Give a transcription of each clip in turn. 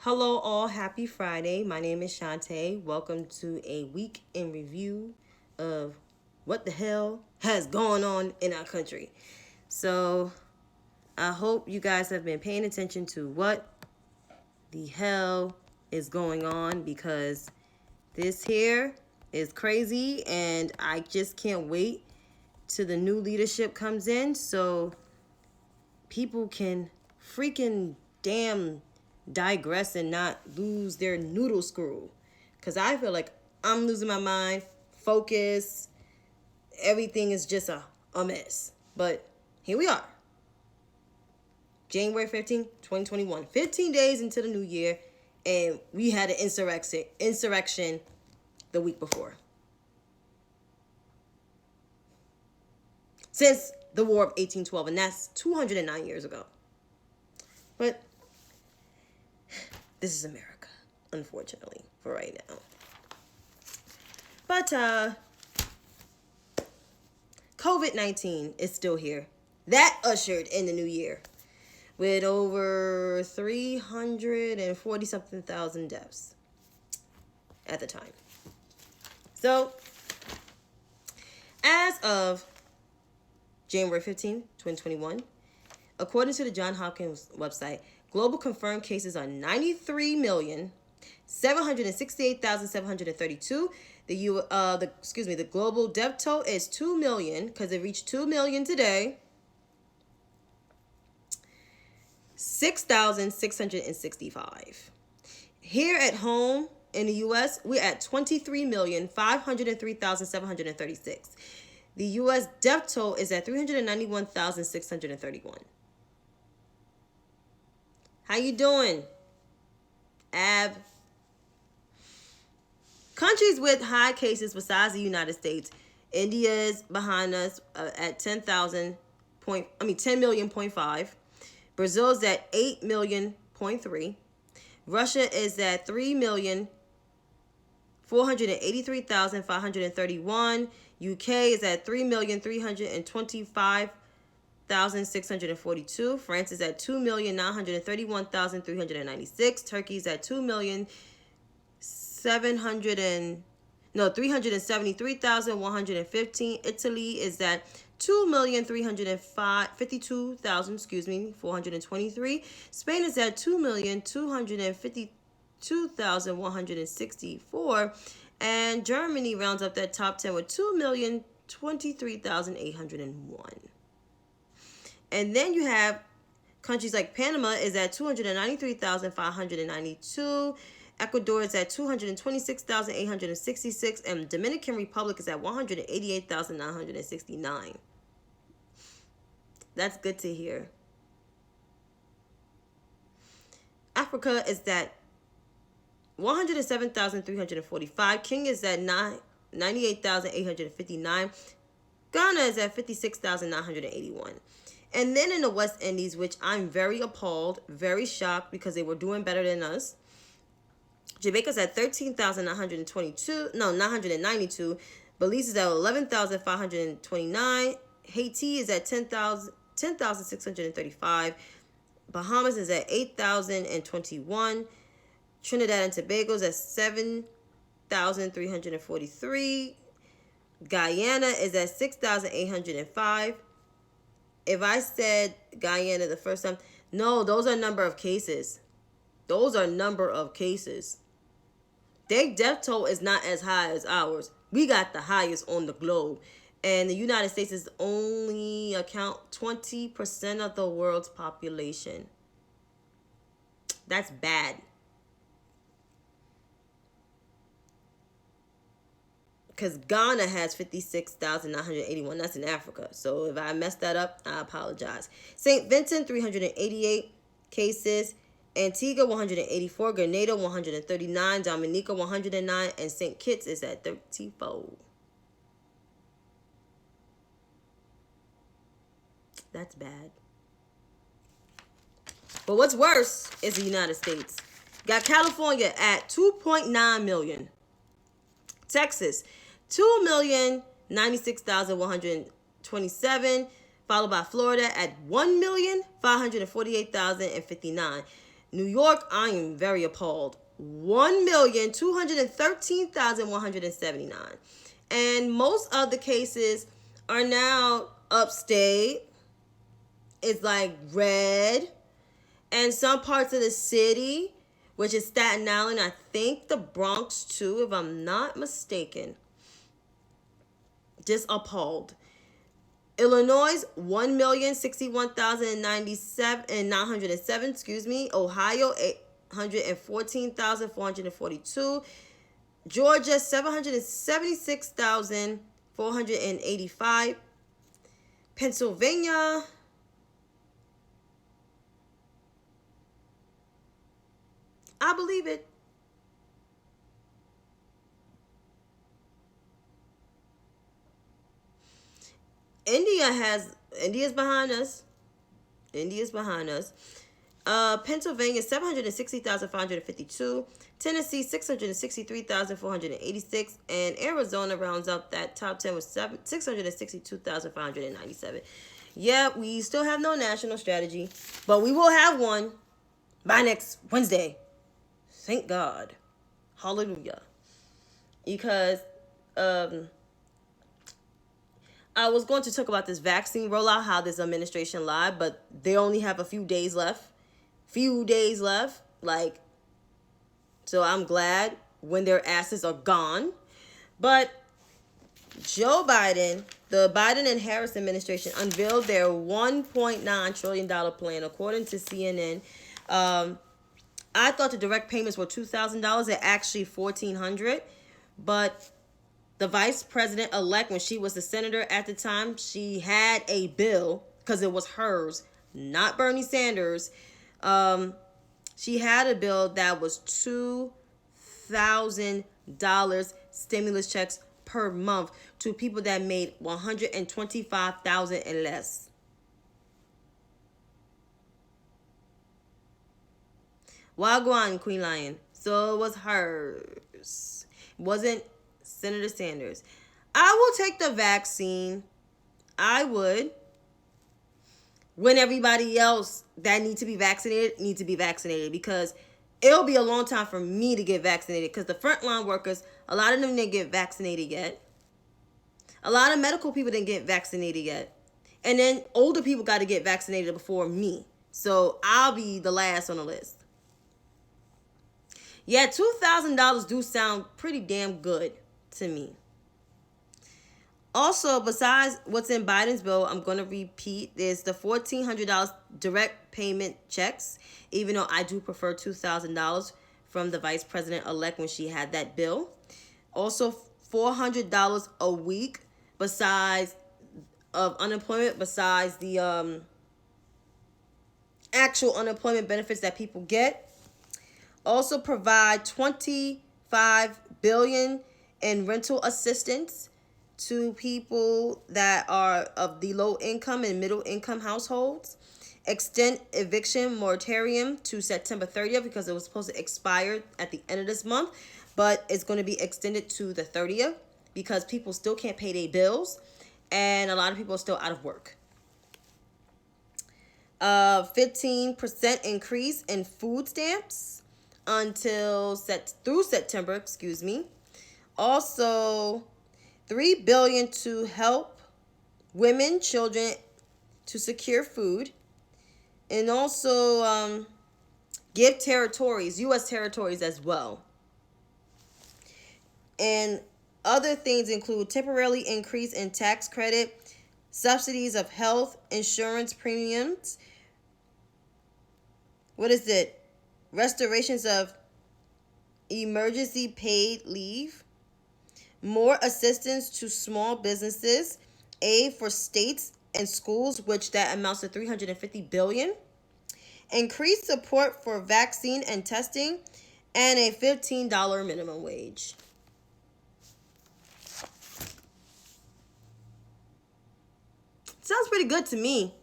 Hello, all. Happy Friday. My name is Chantay. Welcome to a week in review of what the hell has gone on in our country. So, I hope you guys have been paying attention to what the hell is going on because this here is crazy and I just can't wait till the new leadership comes in so people can freaking damn digress and not lose their noodle screw. Because I feel like I'm losing my mind, focus, everything is just a mess. But here we are. January 15th, 2021. 15 days into the new year, and we had an insurrection the week before. Since the War of 1812, and that's 209 years ago. But this is America, unfortunately, for right now. But COVID-19 is still here. That ushered in the new year with over 340 something thousand deaths at the time. So, as of January 15th, 2021, according to the Johns Hopkins website, global confirmed cases are 93,768,732. The global death toll is 2 million because it reached 2 million today. 6,665. Here at home in the U.S., we're at 23,503,736. The U.S. death toll is at 391,631. How you doing, Ab? Countries with high cases besides the United States, India is behind us at 10,000,000.5. Brazil is at 8,000,000.3. Russia is at 3,483,531. UK is at 3,325,642. France is at 2,931,396. Turkey is at 373,115. Italy is at 2,352,423. Spain is at 2,252,164. And Germany rounds up that top 10 with 2,023,801. And then you have countries like Panama is at 293,592. Ecuador is at 226,866. And Dominican Republic is at 188,969. That's good to hear. Africa is at 107,345. Kenya is at 98,859. Ghana is at 56,981. And then in the West Indies, which I'm very appalled, very shocked because they were doing better than us. Jamaica's at 992. Belize is at 11,529. Haiti is at 10,635. Bahamas is at 8,021. Trinidad and Tobago is at 7,343. Guyana is at 6,805. If I said Guyana the first time, no, those are number of cases. Those are number of cases. Their death toll is not as high as ours. We got the highest on the globe. And the United States is only account 20% of the world's population. That's bad. Because Ghana has 56,981. That's in Africa. So if I messed that up, I apologize. St. Vincent, 388 cases. Antigua, 184. Grenada, 139. Dominica, 109. And St. Kitts is at 34. That's bad. But what's worse is the United States. Got California at 2.9 million. Texas, 2,096,127, followed by Florida at 1,548,059. New York, I am very appalled. 1,213,179. And most of the cases are now upstate. It's like red. And some parts of the city, which is Staten Island, I think the Bronx too, if I'm not mistaken. Just appalled. Illinois, 1,061,907. Excuse me. Ohio, 814,442. Georgia, 776,485. Pennsylvania, I believe it. India's behind us. India's behind us. Pennsylvania, 760,552. Tennessee, 663,486. And Arizona rounds up that top 10 with 662,597. Yeah, we still have no national strategy, but we will have one by next Wednesday. Thank God. Hallelujah. Because I was going to talk about this vaccine rollout, how this administration lied, but they only have a few days left. Like, so I'm glad when their asses are gone. But Joe Biden, the Biden and Harris administration unveiled their $1.9 trillion plan, according to CNN. I thought the direct payments were $2,000. They're actually $1,400. But the vice president-elect, when she was the senator at the time, she had a bill, because it was hers, not Bernie Sanders. She had a bill that was $2,000 stimulus checks per month to people that made $125,000 and less. Wagwan, Queen Lion. So it was hers. It wasn't Senator Sanders. I will take the vaccine. I would. When everybody else that need to be vaccinated, because it'll be a long time for me to get vaccinated, because the frontline workers, a lot of them didn't get vaccinated yet. A lot of medical people didn't get vaccinated yet. And then older people got to get vaccinated before me. So I'll be the last on the list. Yeah, $2,000 do sound pretty damn good to me. Also, besides what's in Biden's bill, I'm going to repeat, there's the $1,400 direct payment checks, even though I do prefer $2,000 from the vice president-elect when she had that bill. Also, $400 a week besides of unemployment, besides the actual unemployment benefits that people get. Also provide $25 billion in rental assistance to people that are of the low income and middle income households. Extend eviction moratorium to September 30th, because it was supposed to expire at the end of this month, but it's going to be extended to the 30th because people still can't pay their bills and a lot of people are still out of work. 15% increase in food stamps through September, Also, $3 billion to help women, children to secure food, and also give territories, U.S. territories as well. And other things include temporarily increase in tax credit, subsidies of health insurance premiums. Restorations of emergency paid leave, more assistance to small businesses, aid for states and schools, which that amounts to $350 billion, increased support for vaccine and testing, and a $15 minimum wage. Sounds pretty good to me.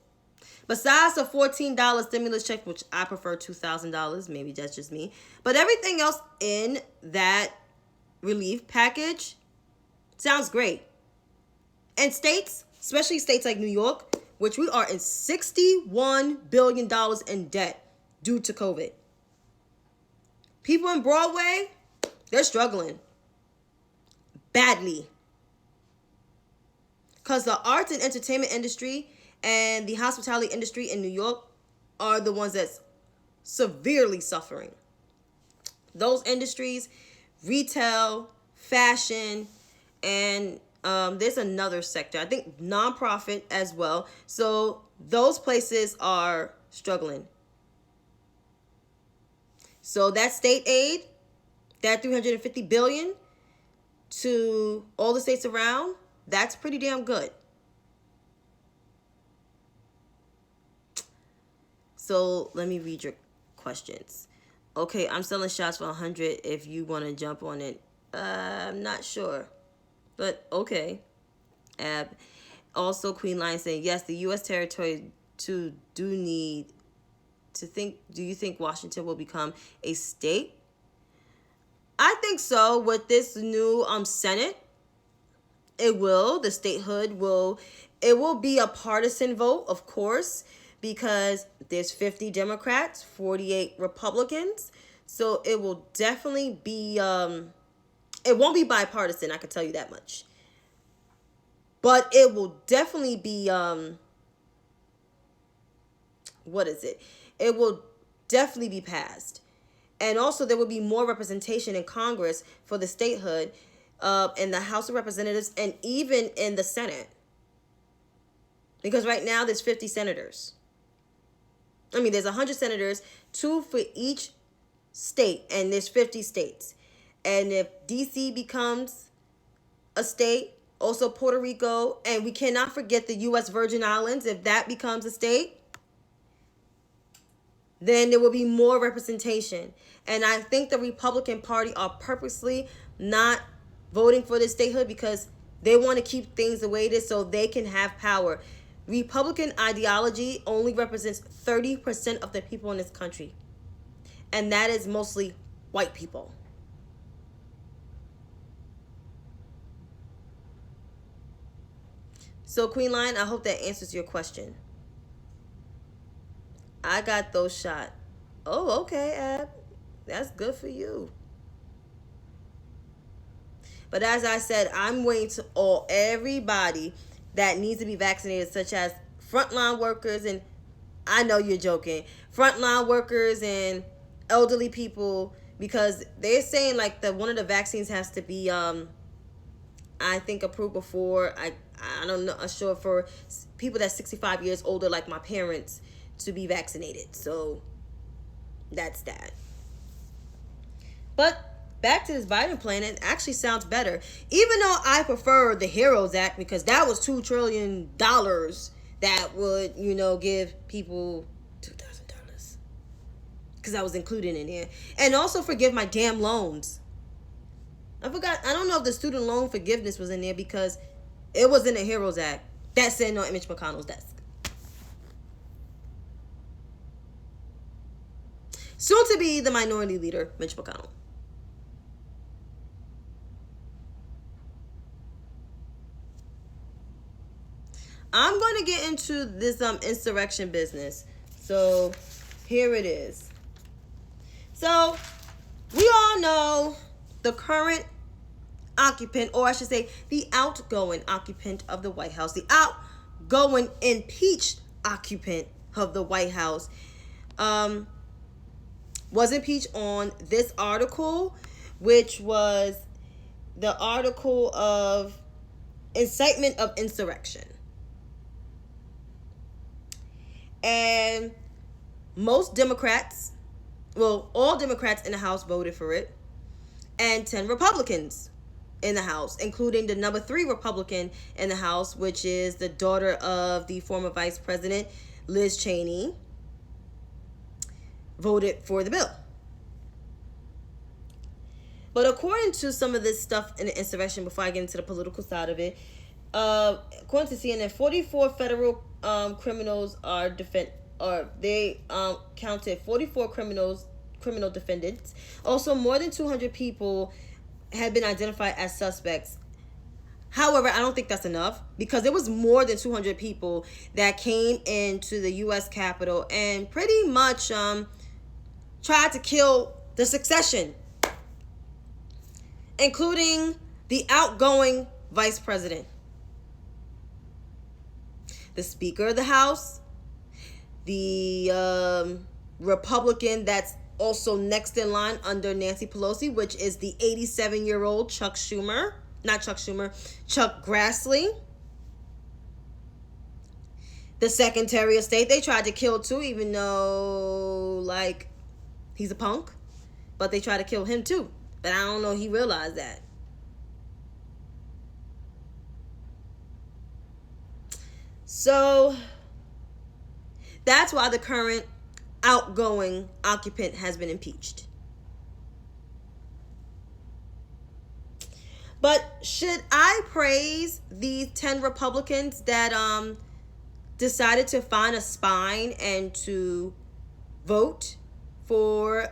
Besides the $14 stimulus check, which I prefer $2,000, maybe that's just me. But everything else in that relief package sounds great. And states, especially states like New York, which we are in $61 billion in debt due to COVID. People in Broadway, they're struggling badly. Because the arts and entertainment industry and the hospitality industry in New York are the ones that's severely suffering. Those industries, retail, fashion, and there's another sector, I think nonprofit as well. So those places are struggling. So that state aid, that $350 billion to all the states around, that's pretty damn good. So let me read your questions. Okay, I'm selling shots for 100 if you want to jump on it. I'm not sure. But okay. Also, Queen Lion saying, yes, the U.S. territory do need to think. Do you think Washington will become a state? I think so. With this new Senate, it will. The statehood will. It will be a partisan vote, of course, because there's 50 Democrats, 48 Republicans. So it will definitely be. It won't be bipartisan. I can tell you that much. But it will definitely be, what is it? It will definitely be passed. And also there will be more representation in Congress for the statehood, in the House of Representatives, and even in the Senate. Because right now there's 50 senators. I mean, there's 100 senators, 2 for each state, and there's 50 states. And if D.C. becomes a state, also Puerto Rico, and we cannot forget the U.S. Virgin Islands. If that becomes a state, then there will be more representation. And I think the Republican Party are purposely not voting for this statehood because they want to keep things the way it is so they can have power. Republican ideology only represents 30% of the people in this country. And that is mostly white people. So, Queen Lion, I hope that answers your question. I got those shot. Oh, okay, Ab. That's good for you. But as I said, I'm waiting to everybody that needs to be vaccinated, such as frontline workers, and I know you're joking, frontline workers and elderly people, because they're saying like one of the vaccines has to be I think approved before I don't know, I'm sure for people that's 65 years older, like my parents, to be vaccinated. So that's that. But back to this Biden plan, it actually sounds better. Even though I prefer the HEROES Act, because that was $2 trillion that would, give people $2,000. Because I was included in there. And also forgive my damn loans. I forgot. I don't know if the student loan forgiveness was in there because it was in the HEROES Act. That's sitting on Mitch McConnell's desk. Soon to be the minority leader, Mitch McConnell. I'm going to get into this insurrection business. So here it is. So we all know the current occupant, or I should say the outgoing occupant of the White House, the outgoing impeached occupant of the White House, was impeached on this article, which was the article of incitement of insurrection. And most Democrats, all Democrats in the House voted for it, and 10 Republicans in the House, including the number 3 Republican in the House, which is the daughter of the former Vice President, Liz Cheney, voted for the bill. But according to some of this stuff in the insurrection, before I get into the political side of it, according to CNN, 44 federal criminals they counted 44 criminal defendants. Also, more than 200 people had been identified as suspects. However, I don't think that's enough, because there was more than 200 people that came into the U.S. Capitol and pretty much tried to kill the succession, including the outgoing vice president, the Speaker of the House, the Republican that's also next in line under Nancy Pelosi, which is the 87-year-old Chuck Grassley. The Secretary of State, they tried to kill too, even though, like, he's a punk. But they tried to kill him too. But I don't know he realized that. So, that's why the current outgoing occupant has been impeached. But should I praise these 10 Republicans that decided to find a spine and to vote for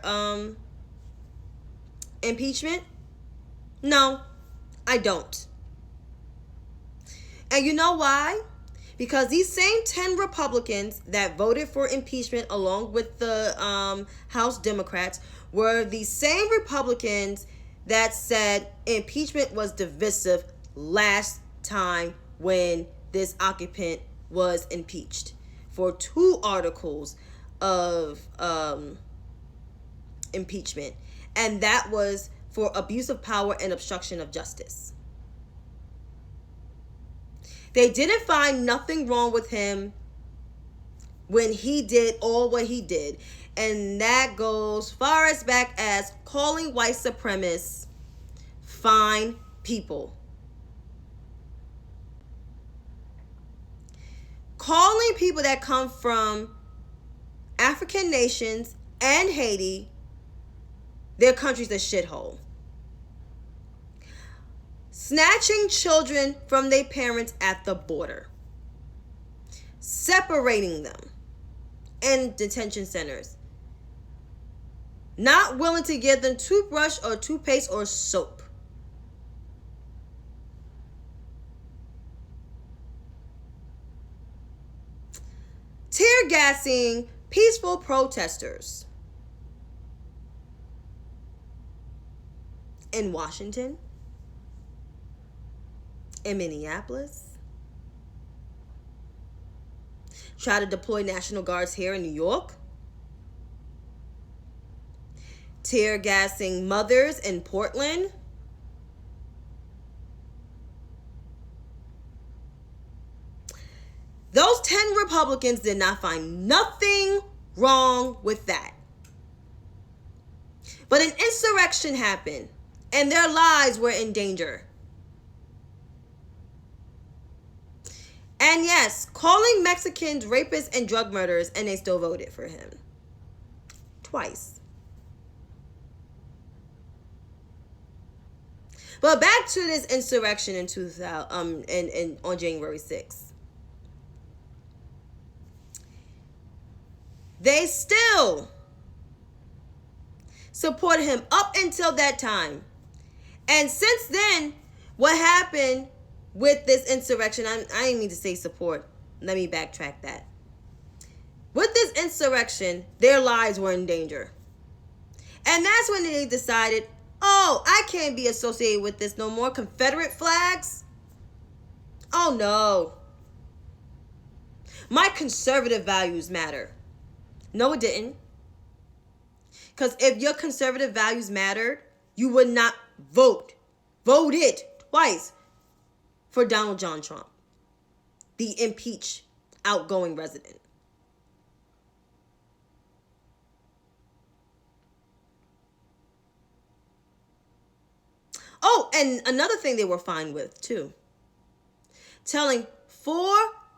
impeachment? No, I don't. And you know why? Because these same 10 Republicans that voted for impeachment along with the House Democrats were the same Republicans that said impeachment was divisive last time when this occupant was impeached for 2 articles of impeachment. And that was for abuse of power and obstruction of justice. They didn't find nothing wrong with him when he did all what he did. And that goes far as back as calling white supremacists fine people. Calling people that come from African nations and Haiti, their country's a shithole. Snatching children from their parents at the border. Separating them in detention centers. Not willing to give them toothbrush or toothpaste or soap. Tear gassing peaceful protesters in Washington, in Minneapolis. Try to deploy National Guards here in New York. Tear gassing mothers in Portland. Those 10 Republicans did not find nothing wrong with that. But an insurrection happened, and their lives were in danger. And yes, calling Mexicans rapists and drug murderers, and they still voted for him. Twice. But back to this insurrection in 2000, on January 6th. They still supported him up until that time. And since then, what happened with this insurrection, I didn't mean to say support. Let me backtrack that. With this insurrection, their lives were in danger. And that's when they decided, oh, I can't be associated with this no more. Confederate flags? Oh, no. My conservative values matter. No, it didn't. Because if your conservative values mattered, you would not voted twice for Donald John Trump, the impeached outgoing resident. Oh, and another thing they were fine with, too. Telling 4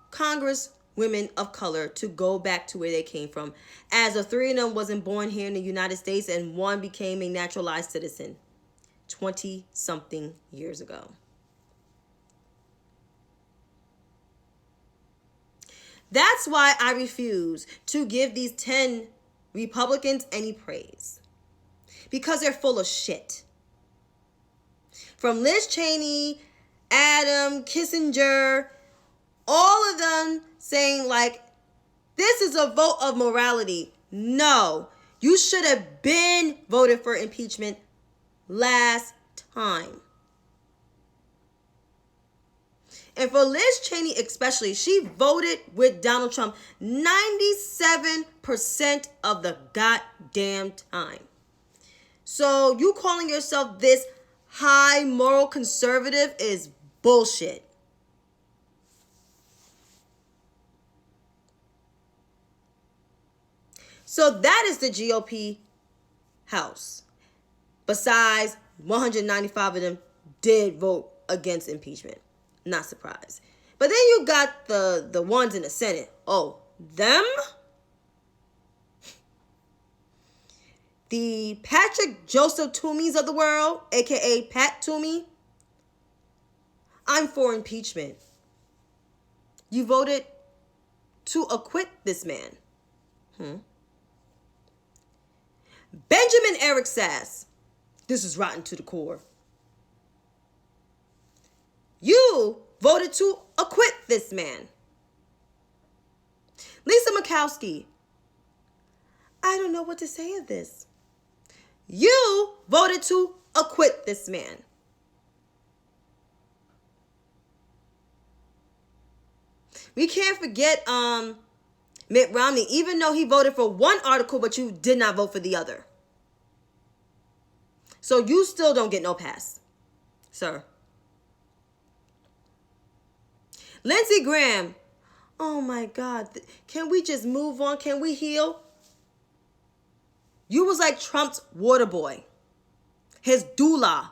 Congress women of color to go back to where they came from, as the 3 of them wasn't born here in the United States and 1 became a naturalized citizen 20-something years ago. That's why I refuse to give these 10 Republicans any praise. Because they're full of shit. From Liz Cheney, Adam, Kissinger, all of them saying, like, this is a vote of morality. No, You should have been voted for impeachment last time. And for Liz Cheney especially, she voted with Donald Trump 97% of the goddamn time. So you calling yourself this high moral conservative is bullshit. So that is the GOP House. Besides, 195 of them did vote against impeachment. Not surprised. But then you got the ones in the Senate. Oh, them? The Patrick Joseph Toomeys of the world, aka Pat Toomey. I'm for impeachment. You voted to acquit this man. Benjamin Eric Sass. This is rotten to the core. You voted to acquit this man. Lisa Murkowski. I don't know what to say of this. You voted to acquit this man. We can't forget Mitt Romney, even though he voted for one article, but you did not vote for the other. So you still don't get no pass, sir. Lindsey Graham. Oh my God. Can we just move on? Can we heal? You was like Trump's water boy, his doula,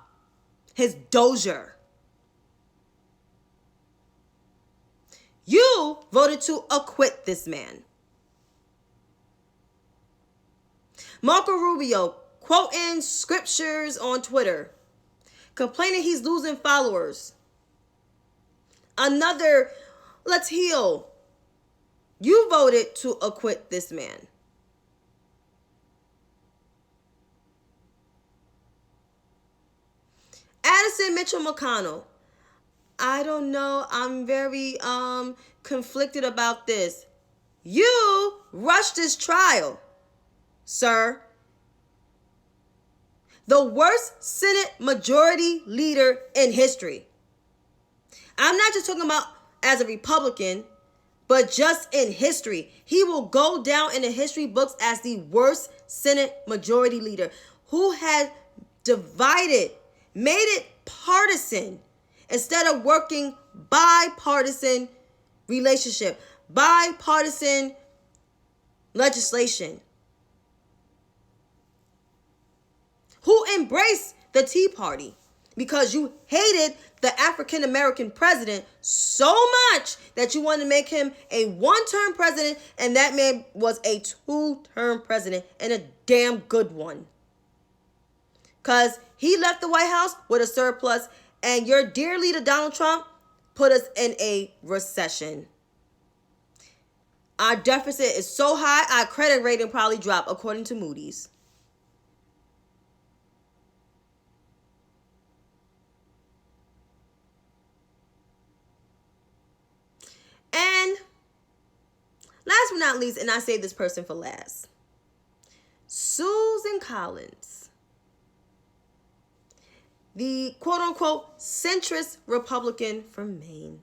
his dozier. You voted to acquit this man. Marco Rubio quoting scriptures on Twitter, complaining he's losing followers. Another, let's heal. You voted to acquit this man. Addison Mitchell McConnell. I don't know. I'm very conflicted about this. You rushed this trial, sir. The worst Senate majority leader in history. I'm not just talking about as a Republican, but just in history. He will go down in the history books as the worst Senate majority leader who had divided, made it partisan instead of working bipartisan relationship, bipartisan legislation. Who embraced the Tea Party because you hated the African American president so much that you wanted to make him a one-term president, and that man was a two-term president and a damn good one. Because he left the White House with a surplus, and your dear leader Donald Trump put us in a recession. Our deficit is so high, our credit rating probably dropped according to Moody's. And last but not least, and I save this person for last, Susan Collins, the quote-unquote centrist Republican from Maine.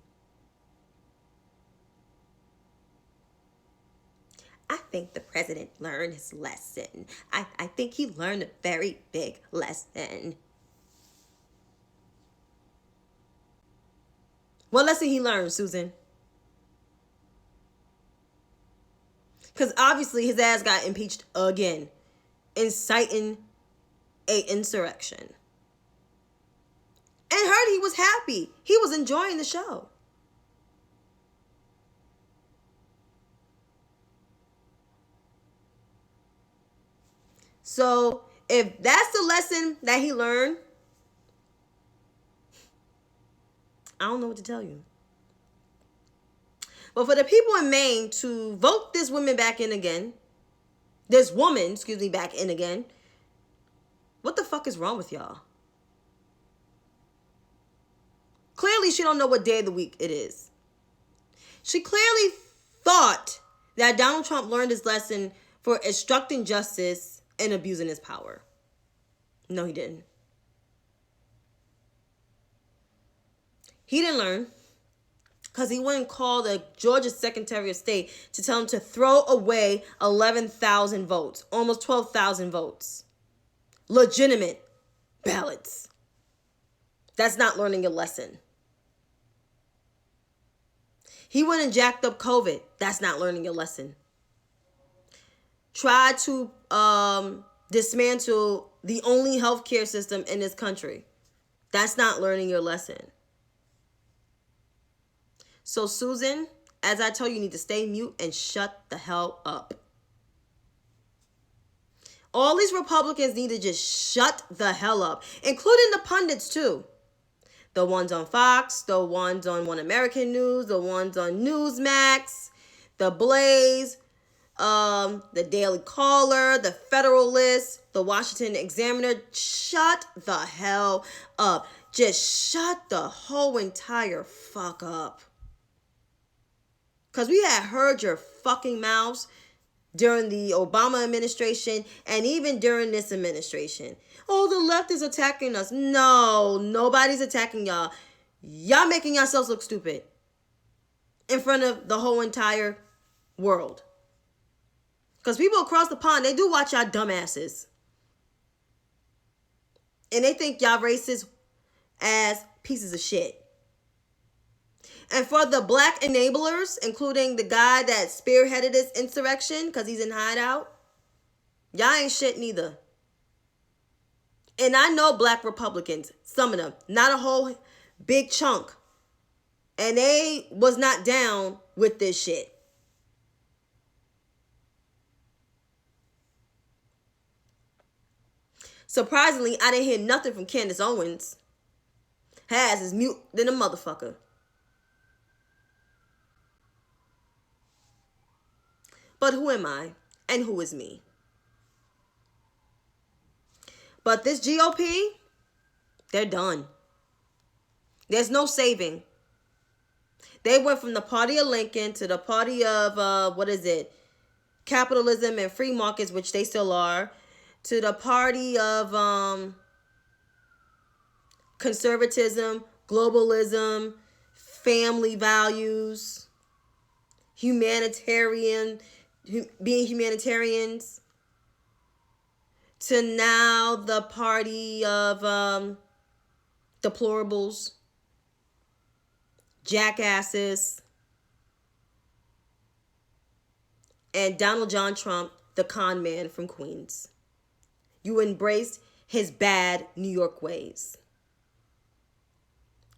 I think the president learned his lesson. I think he learned a very big lesson. What lesson he learned, Susan? Because obviously his ass got impeached again, inciting an insurrection. And heard he was happy. He was enjoying the show. So if that's the lesson that he learned, I don't know what to tell you. But for the people in Maine to vote this woman back in again, back in again, what the fuck is wrong with y'all? Clearly, she don't know what day of the week it is. She clearly thought that Donald Trump learned his lesson for obstructing justice and abusing his power. No, he didn't. He didn't learn because he wouldn't call the Georgia Secretary of State to tell him to throw away 11,000 votes, almost 12,000 votes. Legitimate ballots. That's not learning a lesson. He went and jacked up COVID. That's not learning a lesson. Tried to dismantle the only healthcare system in this country. That's not learning your lesson. So, Susan, as I told you, you need to stay mute and shut the hell up. All these Republicans need to just shut the hell up, including the pundits too. The ones on Fox, the ones on One American News, the ones on Newsmax, The Blaze, the Daily Caller, the Federalist, the Washington Examiner. Shut the hell up. Just shut the whole entire fuck up. Because we had heard your fucking mouths during the Obama administration and even during this administration. Oh, the left is attacking us. No, nobody's attacking y'all. Y'all making yourselves look stupid in front of the whole entire world. Because people across the pond, they do watch y'all dumbasses. And they think y'all racist as pieces of shit. And for the black enablers, including the guy that spearheaded this insurrection because he's in hideout, y'all ain't shit neither. And I know black Republicans, some of them, not a whole big chunk. And they was not down with this shit. Surprisingly, I didn't hear nothing from Candace Owens. Has is mute than a motherfucker. But who am I? And who is me? But this GOP, they're done. There's no saving. They went from the party of Lincoln to the party of, capitalism and free markets, which they still are, to the party of conservatism, globalism, family values, being humanitarians, to now the party of deplorables, jackasses, and Donald John Trump, the con man from Queens. You embraced his bad New York ways.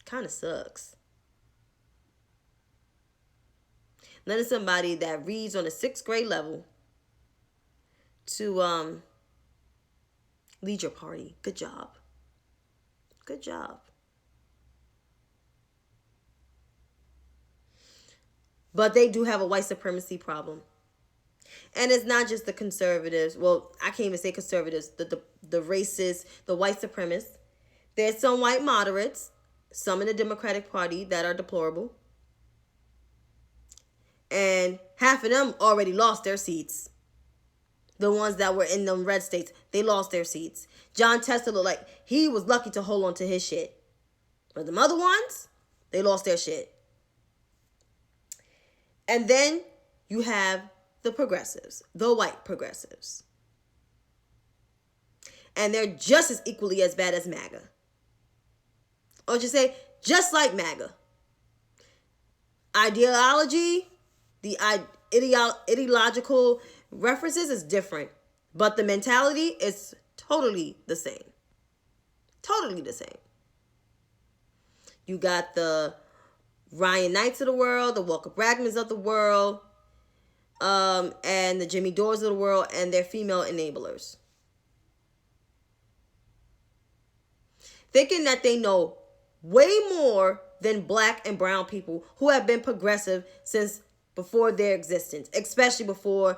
Kind of sucks. None of somebody that reads on a 6th grade level to lead your party. Good job. Good job. But they do have a white supremacy problem. And it's not just the conservatives. Well, I can't even say conservatives. The racists, the white supremacists. There's some white moderates, some in the Democratic Party that are deplorable. And half of them already lost their seats. The ones that were in them red states, they lost their seats. John Tester looked like he was lucky to hold on to his shit. But the other ones, they lost their shit. And then you have the progressives, the white progressives. And they're just as equally as bad as MAGA. Or just say, just like MAGA. Ideology, the ideological references is different. But the mentality is totally the same. Totally the same. You got the Ryan Knights of the world, the Walker Bragmans of the world, and the Jimmy Dores of the world, and their female enablers. Thinking that they know way more than black and brown people who have been progressive since before their existence, especially before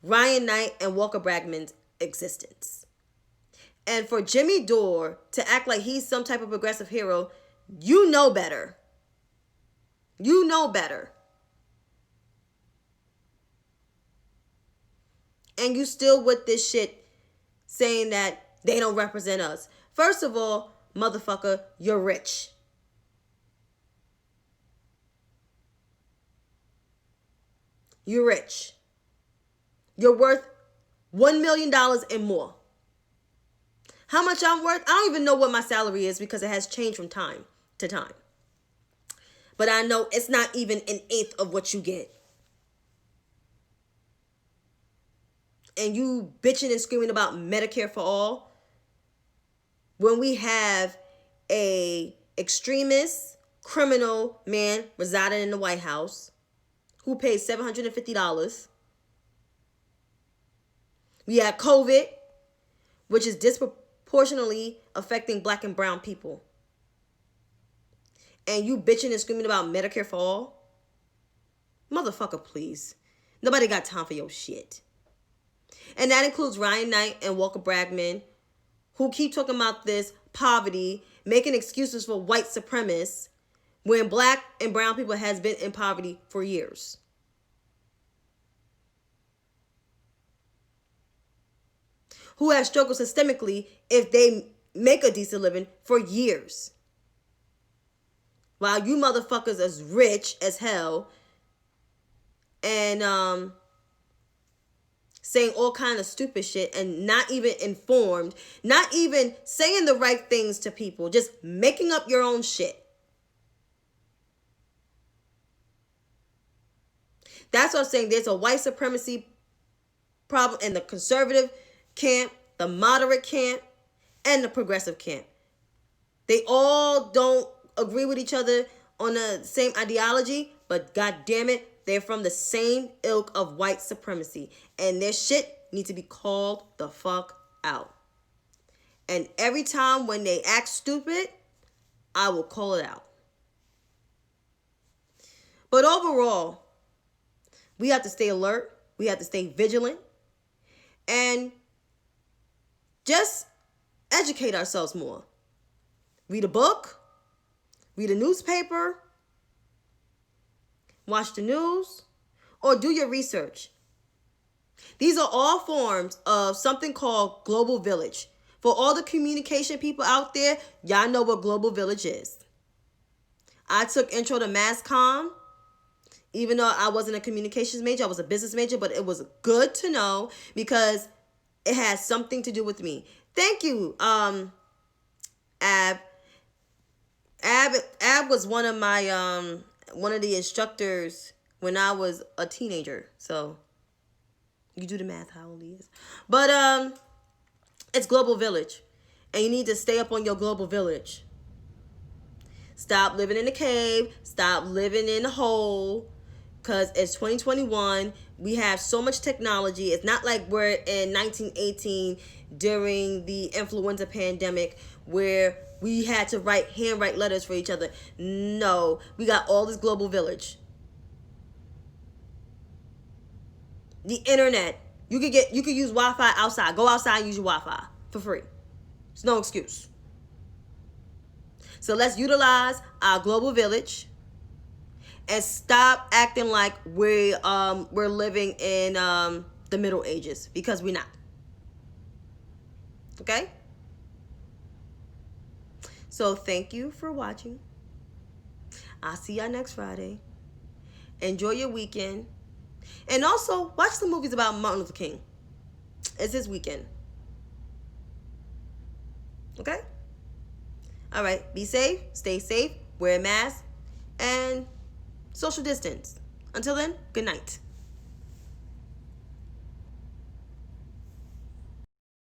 Ryan Knight and Walker Bragman's existence. And for Jimmy Dore to act like he's some type of progressive hero, you know better. You know better. And you still with this shit saying that they don't represent us. First of all, motherfucker, you're rich. You're rich. You're worth $1 million and more. How much I'm worth? I don't even know what my salary is because it has changed from time to time. But I know it's not even an eighth of what you get. And you bitching and screaming about Medicare for all when we have a extremist criminal man residing in the White House who paid $750. We had COVID, which is disproportionately affecting black and brown people. And you bitching and screaming about Medicare for all? Motherfucker, please. Nobody got time for your shit. And that includes Ryan Knight and Walker Bragman, who keep talking about this poverty, making excuses for white supremacists when black and brown people has been in poverty for years. Who have struggled systemically if they make a decent living for years. While you motherfuckers is rich as hell and saying all kind of stupid shit and not even informed, not even saying the right things to people, just making up your own shit. That's what I'm saying. There's a white supremacy problem in the conservative camp, the moderate camp, and the progressive camp. They all don't agree with each other on the same ideology, but god damn it, they're from the same ilk of white supremacy. And their shit needs to be called the fuck out. And every time when they act stupid, I will call it out. But overall, we have to stay alert. We have to stay vigilant. And just educate ourselves more. Read a book. Read a newspaper. Watch the news. Or do your research. These are all forms of something called Global Village. For all the communication people out there, y'all know what Global Village is. I took Intro to Mass Comm. Even though I wasn't a communications major, I was a business major, but it was good to know because it has something to do with me. Thank you, Ab. Ab was one of my one of the instructors when I was a teenager. So you do the math how old he is. But it's Global Village. And you need to stay up on your Global Village. Stop living in a cave. Stop living in a hole. Because it's 2021. We have so much technology. It's not like we're in 1918 during the influenza pandemic where we had to handwrite letters for each other. No, we got all this Global Village. The internet. You could use Wi-Fi outside. Go outside and use your Wi-Fi for free. It's no excuse. So let's utilize our Global Village and stop acting like we're living in the Middle Ages, because we're not. Okay? So thank you for watching. I'll see y'all next Friday. Enjoy your weekend. And also, watch the movies about Martin Luther King. It's his weekend. Okay? All right. Be safe. Stay safe. Wear a mask. And social distance. Until then, good night.